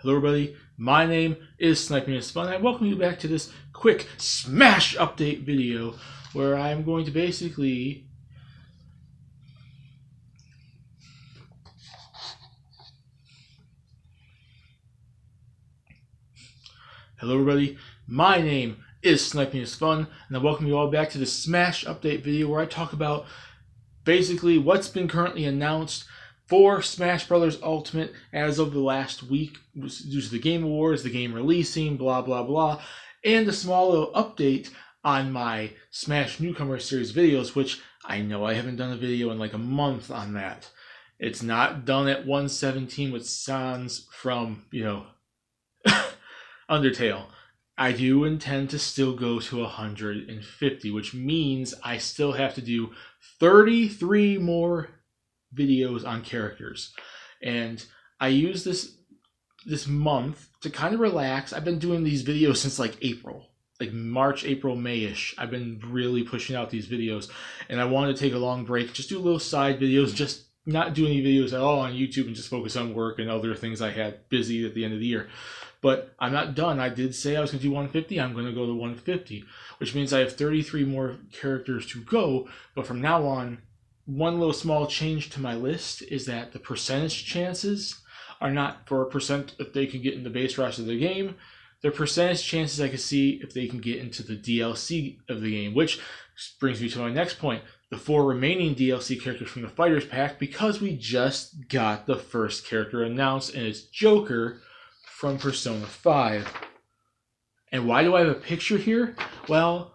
Hello everybody, my name is Sniping is Fun. I welcome you back to this quick Smash update video where I'm going to basically Hello everybody, my name is Sniping is Fun, and I welcome you all back to this Smash update video where I talk about basically what's been currently announced for Smash Bros. Ultimate as of the last week due to the Game Awards, the game releasing, blah blah blah, and a small little update on my Smash Newcomer series videos, which I know I haven't done a video in like a month on that. It's not done at 117 with Sans from, Undertale. I do intend to still go to 150, which means I still have to do 33 more videos on characters. And I use this month to kind of relax. I've been doing these videos since like April. Like March, April, May-ish. I've been really pushing out these videos. And I wanted to take a long break, just do little side videos, just not do any videos at all on YouTube and just focus on work and other things I had busy at the end of the year. But I'm not done. I did say I was going to do 150. I'm going to go to 150, which means I have 33 more characters to go. But from now on, one little small change to my list is that the percentage chances are not for a percent if they can get in the base roster of the game. They're percentage chances I can see if they can get into the DLC of the game, which brings me to my next point. The 4 remaining DLC characters from the Fighters Pack, because we just got the first character announced, and it's Joker from Persona 5. And why do I have a picture here? Well,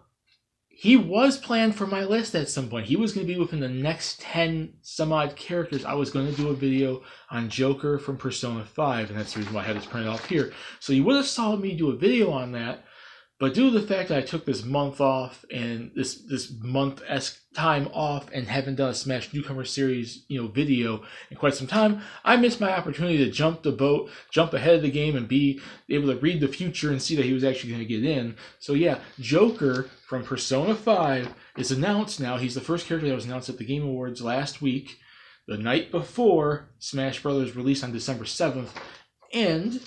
he was planned for my list at some point. He was going to be within the next 10 some odd characters. I was going to do a video on Joker from Persona 5, and that's the reason why I have this printed off here. So you would have saw me do a video on that, but due to the fact that I took this month off and this month-esque time off and haven't done a Smash Newcomer series, video in quite some time, I missed my opportunity to jump the boat, jump ahead of the game, and be able to read the future and see that he was actually going to get in. So yeah, Joker from Persona 5 is announced now. He's the first character that was announced at the Game Awards last week, the night before Smash Bros. Released on December 7th, and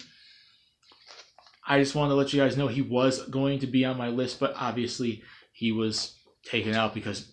I just wanted to let you guys know he was going to be on my list, but obviously he was taken out because,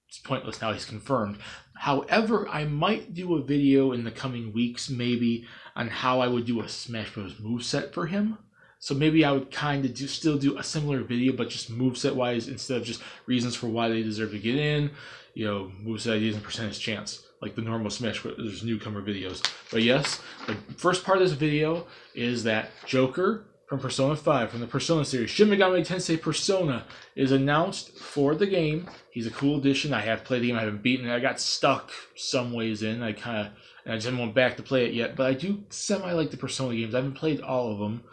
it's pointless now. He's confirmed. However, I might do a video in the coming weeks, maybe, on how I would do a Smash Bros. Moveset for him. So maybe I would kind of still do a similar video, but just moveset-wise instead of just reasons for why they deserve to get in, moveset ideas and percentage chance, like the normal Smash Bros. Newcomer videos. But yes, the first part of this video is that Joker from Persona 5, from the Persona series, Shin Megami Tensei Persona, is announced for the game. He's a cool addition. I have played the game. I haven't beaten it. I got stuck some ways in. I just haven't went back to play it yet. But I do semi like the Persona games. I haven't played all of them.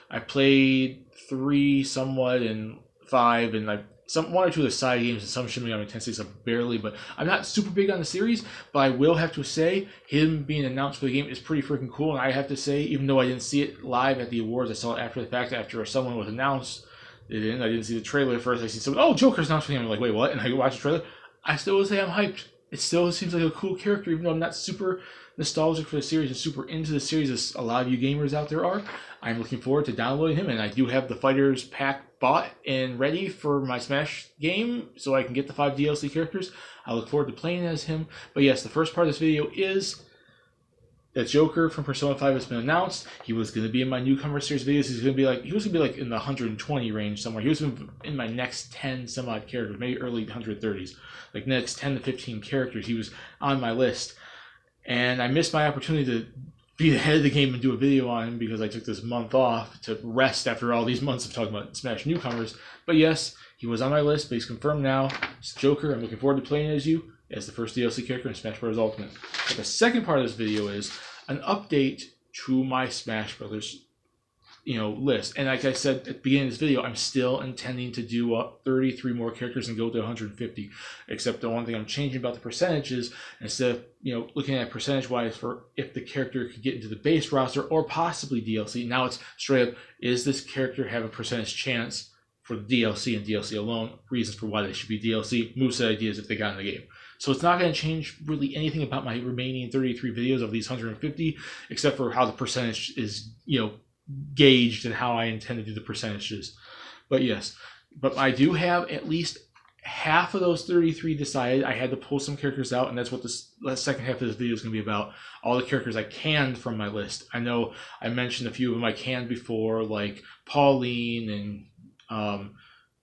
I played 3 somewhat and 5, and one or two of the side games and some Shin Megami Tensei stuff barely, but I'm not super big on the series, but I will have to say him being announced for the game is pretty freaking cool. And I have to say, even though I didn't see it live at the awards, I saw it after the fact, after someone was announced. I didn't see the trailer first. I see someone, oh, Joker's announced for the game. I'm like, wait, what? And I go watch the trailer. I still would say I'm hyped. It still seems like a cool character, even though I'm not super nostalgic for the series and super into the series as a lot of you gamers out there are. I'm looking forward to downloading him, and I do have the Fighters Pack bought and ready for my Smash game, so I can get the 5 DLC characters. I look forward to playing as him. But yes, the first part of this video is that Joker from Persona 5 has been announced. He was going to be in my Newcomer series videos. He was going to be like in the 120 range somewhere. He was in my next 10 some odd characters, maybe early 130s, like next 10 to 15 characters. He was on my list, and I missed my opportunity to be ahead of the game and do a video on him because I took this month off to rest after all these months of talking about Smash Newcomers. But yes, he was on my list, but he's confirmed now. It's Joker. I'm looking forward to playing as you as the first DLC character in Smash Bros. Ultimate. But the second part of this video is an update to my Smash Bros. List. And like I said at the beginning of this video, I'm still intending to do 33 more characters and go to 150. Except the one thing I'm changing about the percentage is, instead of looking at percentage-wise for if the character could get into the base roster or possibly DLC, now it's straight up, is this character have a percentage chance for the DLC and DLC alone? Reasons for why they should be DLC, moveset ideas if they got in the game. So it's not going to change really anything about my remaining 33 videos of these 150, except for how the percentage is, gauged and how I intend to do the percentages. But yes, but I do have at least half of those 33 decided. I had to pull some characters out, and that's what the second half of this video is going to be about. All the characters I canned from my list. I know I mentioned a few of them I canned before, like Pauline and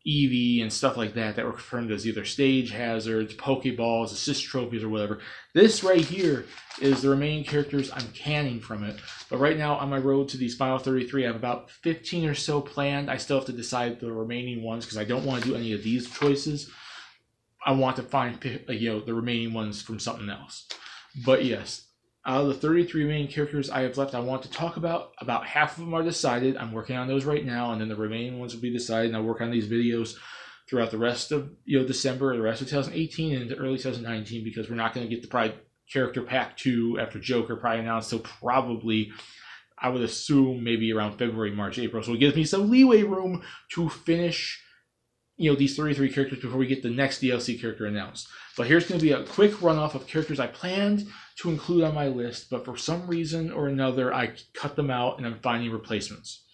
Eevee and stuff like that were confirmed as either stage hazards, Pokeballs, assist trophies, or whatever. This right here is the remaining characters I'm canning from it. But right now, on my road to these final 33, I have about 15 or so planned. I still have to decide the remaining ones because I don't want to do any of these choices. I want to find the remaining ones from something else. But yes, out of the 33 remaining characters I have left, I want to talk about half of them are decided. I'm working on those right now, and then the remaining ones will be decided. And I'll work on these videos throughout the rest of December, the rest of 2018, and into early 2019, because we're not going to get the Pride Character Pack 2 after Joker probably announced till probably, I would assume, maybe around February, March, April. So it gives me some leeway room to finish these 33 characters before we get the next DLC character announced. But here's going to be a quick run-off of characters I planned to include on my list, but for some reason or another, I cut them out and I'm finding replacements.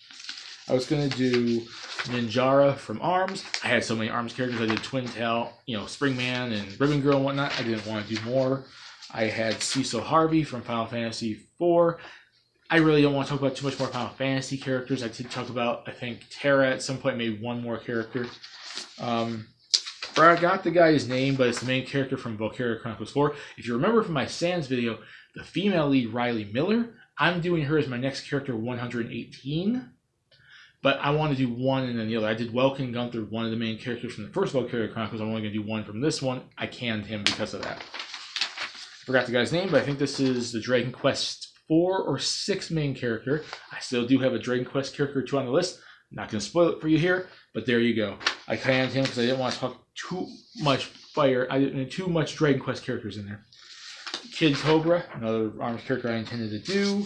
I was going to do Ninjara from ARMS. I had so many ARMS characters. I did Twin Tail, Springman and Ribbon Girl and whatnot. I didn't want to do more. I had Cecil Harvey from Final Fantasy IV. I really don't want to talk about too much more Final Fantasy characters. I did talk about, I think, Terra at some point, maybe one more character. I got the guy's name, but it's the main character from Valkyria Chronicles 4. If you remember from my Sans video, the female lead, Riley Miller, I'm doing her as my next character 118. But I want to do one and then the other. I did Welkin Gunther, one of the main characters from the first Valkyria Chronicles. I'm only going to do one from this one. I canned him because of that. Forgot the guy's name, but I think this is the Dragon Quest 4 or 6 main character. I still do have a Dragon Quest character or 2 on the list. I'm not going to spoil it for you here, but there you go. I canned him because I didn't want to talk too much fire. I didn't need too much Dragon Quest characters in there. Kid Cobra, another ARMS character I intended to do.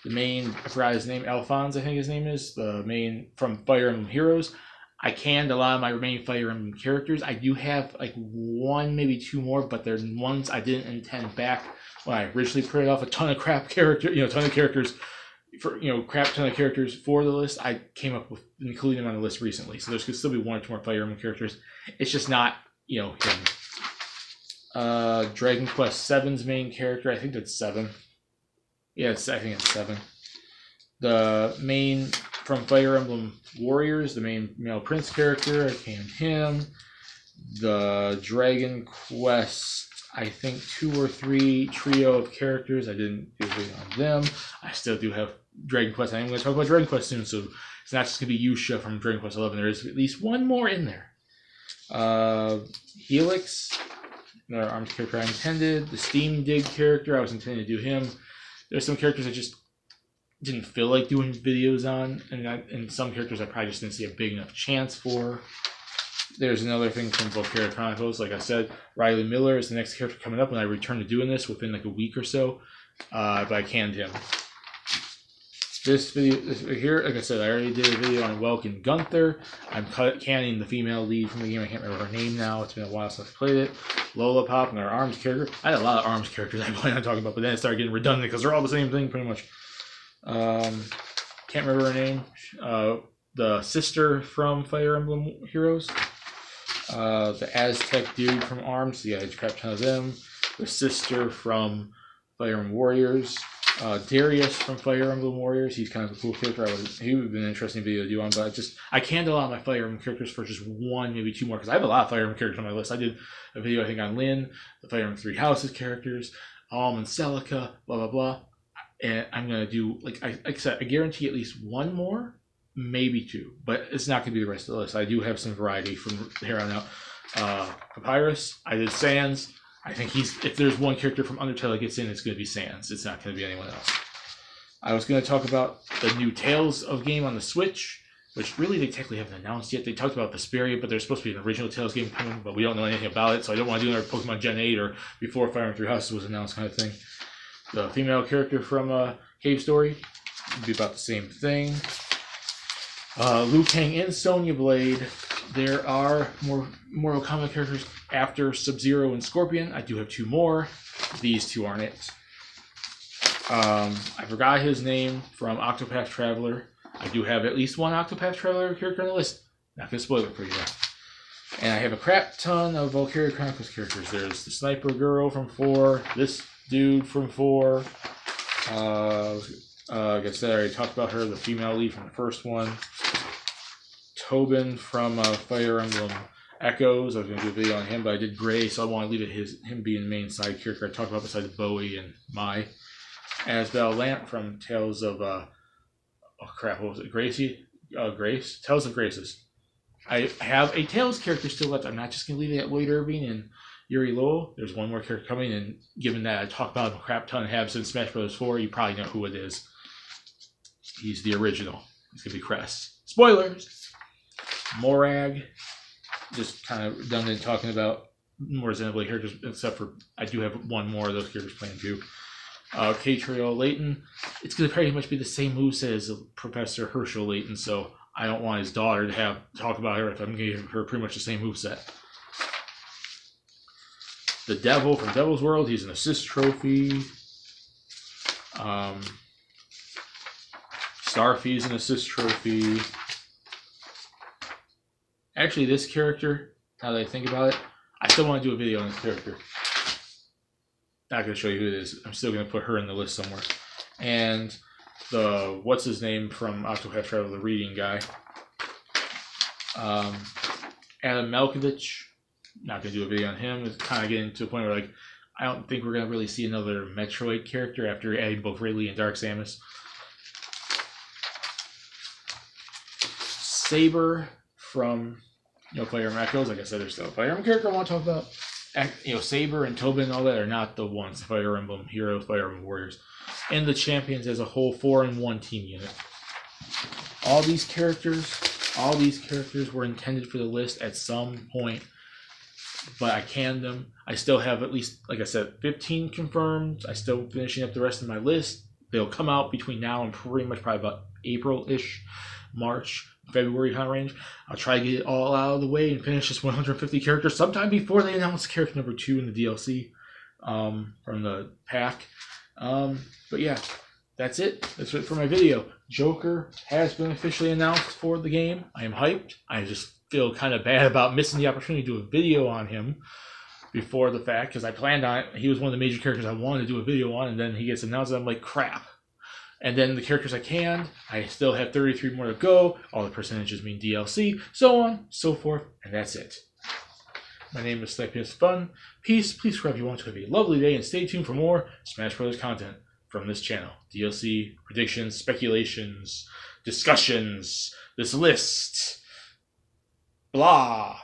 The main, I forgot his name, Alphonse, I think his name is, the main from Fire Emblem Heroes. I canned a lot of my remaining Fire Emblem characters. I do have like 1, maybe 2 more, but they're ones I didn't intend back when I originally printed off a ton of crap character, ton of characters for, crap ton of characters for the list. I came up with including them on the list recently. So there's could still be 1 or 2 more Fire Emblem characters. It's just not, him. Dragon Quest VII's main character, I think that's 7. Yeah, I think it's 7. The main from Fire Emblem Warriors, the main male prince character, I canned him. The Dragon Quest, I think 2 or 3 trio of characters, I didn't do anything on them. I still do have Dragon Quest. I'm going to talk about Dragon Quest soon, so it's not just going to be Yusha from Dragon Quest 11. There is at least 1 more in there. Helix, another ARMS character I intended. The Steam Dig character, I was intending to do him. There's some characters I just didn't feel like doing videos on, and some characters I probably just didn't see a big enough chance for. There's another thing from Valkyria Chronicles. Like I said, Riley Miller is the next character coming up when I return to doing this within like a week or so. But I canned him. This video right here, like I said, I already did a video on Welkin Gunther. I'm canning the female lead from the game. I can't remember her name now. It's been a while since I played it. Lola Pop and our ARMS character. I had a lot of ARMS characters I planned on talking about, but then it started getting redundant because they're all the same thing pretty much. Can't remember her name. The sister from Fire Emblem Heroes. The Aztec dude from ARMS. Yeah, I had a crap ton of them. The sister from Fire Emblem Warriors. Darius from Fire Emblem Warriors. He's kind of a cool character. He would have been an interesting video to do on, but I canned a lot of my Fire Emblem characters for just 1, maybe 2 more, because I have a lot of Fire Emblem characters on my list. I did a video, I think, on Lynn, the Fire Emblem 3 Houses characters, Alm and Celica, blah, blah, blah. And I'm going to do, like I said, I guarantee at least 1 more, maybe 2, but it's not going to be the rest of the list. I do have some variety from here on out. Papyrus, I did Sans. I think if there's one character from Undertale that gets in, it's going to be Sans. It's not going to be anyone else. I was going to talk about the new Tales of game on the Switch, which really they technically haven't announced yet. They talked about Vesperia, but there's supposed to be an original Tales game coming, but we don't know anything about it, so I don't want to do another Pokemon Gen 8 or before Fire Emblem 3 Houses was announced kind of thing. The female character from Cave Story would be about the same thing. Liu Kang and Sonya Blade. There are more Mortal Kombat characters after Sub-Zero and Scorpion. I do have 2 more. These 2 aren't it. I forgot his name from Octopath Traveler. I do have at least 1 Octopath Traveler character on the list. Not gonna spoil it for you though. And I have a crap ton of Valkyria Chronicles characters. There's the Sniper Girl from 4, this dude from 4. I guess I already talked about her, the female lead from the first one. Tobin from Fire Emblem Echoes. I was going to do a video on him, but I did Gray, so I want to leave it him being the main side character I talked about besides Bowie and Mai. Asbel Lamp from Tales of, what was it? Grace? Tales of Graces. I have a Tales character still left. I'm not just going to leave it at Lloyd Irving and Yuri Lowell. There's 1 more character coming, and given that I talk about him a crap ton and have since Smash Bros. 4, you probably know who it is. He's the original. It's going to be Crest. Spoilers! Morag. Just kind of redundant talking about more Xenoblade characters, except for I do have 1 more of those characters planned too. Catriel Layton. It's going to pretty much be the same moveset as Professor Herschel Layton, so I don't want his daughter to talk about her if I'm going to give her pretty much the same moveset. The Devil from Devil's World. He's an assist trophy. Starfy's an assist trophy. Actually, this character, now that I think about it, I still want to do a video on this character. Not going to show you who it is. I'm still going to put her in the list somewhere. And the, what's his name from Octopath Traveler, the reading guy. Adam Malkovich. Not going to do a video on him. It's kind of getting to a point where, like, I don't think we're going to really see another Metroid character after adding both Ridley and Dark Samus. Saber from Fire Emblem Echoes. Like I said, there's still a Fire Emblem character I want to talk about. Saber and Tobin and all that are not the ones. Fire Emblem Heroes, Fire Emblem Warriors. And the champions as a whole 4-in-1 team unit. All these characters were intended for the list at some point, but I canned them. I still have at least, like I said, 15 confirmed. I'm still finishing up the rest of my list. They'll come out between now and pretty much probably about April-ish, March, February kind of range. I'll try to get it all out of the way and finish this 150 characters sometime before they announce character number 2 in the DLC from the pack. But yeah, that's it. That's it for my video. Joker has been officially announced for the game. I am hyped. I just feel kind of bad about missing the opportunity to do a video on him before the fact, because I planned on it. He was one of the major characters I wanted to do a video on, and then he gets announced, and I'm like, crap. And then the characters I canned, I still have 33 more to go. All the percentages mean DLC, so on, so forth, and that's it. My name is Snipeus Fun. Peace. Please subscribe if you want to. Have a lovely day, and stay tuned for more Smash Bros. Content from this channel. DLC, predictions, speculations, discussions, this list, blah.